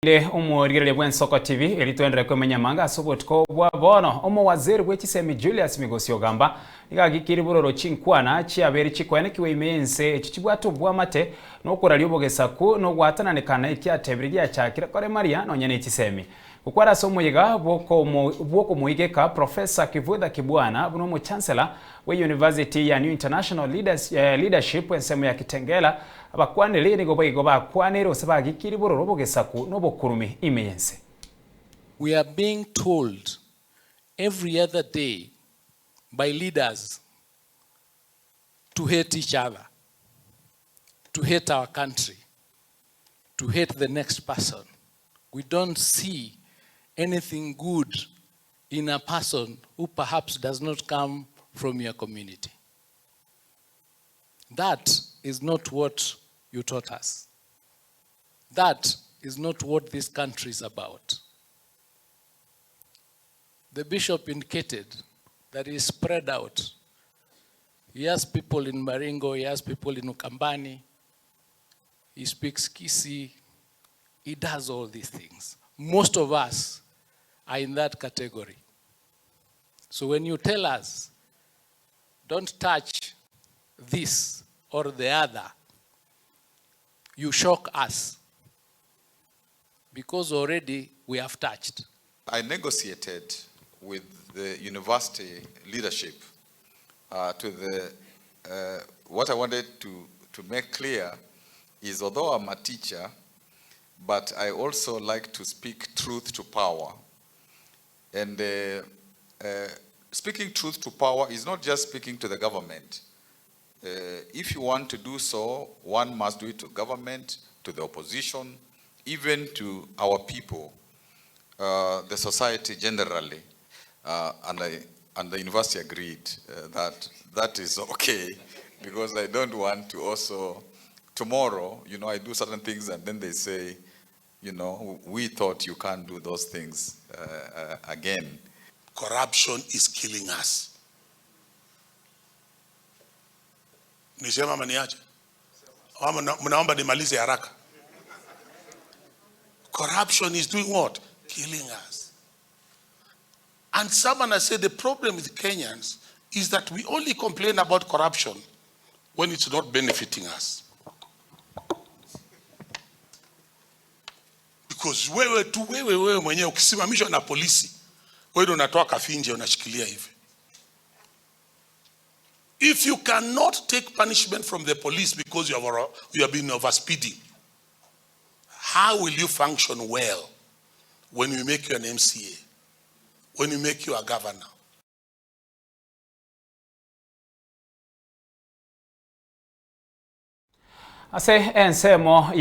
Le omorire bw'ensoko TV elitwendere kwemenya manga asubutko bwa bono omowaziri w'ekisemi Julius Migosi ogamba igagikiri buroro chinkwana chiaberi chikwene kiwe imense echichibwatu bwamate nokurali Obogesaku nogwatananekana ikyatebiri gyachakira kore Maria nonyene ekisemi kukwara OMOYEGA BW'OKOMOIGEKA Professor KIBWANA buno mu Chancellor we University ya New International Leadership ensemo ya Kitengela abakwanire NIGO bakwanire osabagikiri buroro Obogesaku nobokurumi imeyense. We are being told every other day by leaders to hate each other, to hate our country, to hate the next person. We don't see anything good in a person who perhaps does not come from your community. That is not what you taught us. That is not what this country is about. The bishop indicated that he is spread out. He has people in Maringo, he has people in Ukambani, he speaks Kisi, he does all these things. Most of us are in that category. So when you tell us, don't touch this or the other, you shock us, because already we have touched. I negotiated with the university leadership what I wanted to make clear is, although I'm a teacher, but I also like to speak truth to power. And speaking truth to power is not just speaking to the government. If you want to do so, one must do it to government, to the opposition, even to our people, the society generally. And the university agreed that is okay, because I don't want to also, tomorrow, you know, I do certain things and then they say, you know, we thought you can't do those things again. Corruption is killing us. Nisema maniache. Mnaomba nimalize haraka. Corruption is doing what? Killing us. And someone has said the problem with Kenyans is that we only complain about corruption when it's not benefiting us. Because wewe mwenyewe ukisimamishwa na polisi, wewe unatoa kafinje unashikilia hivi. If you cannot take punishment from the police because you have been overspeeding, how will you function well when we make you an MCA, when we make you a governor? Ase ensemo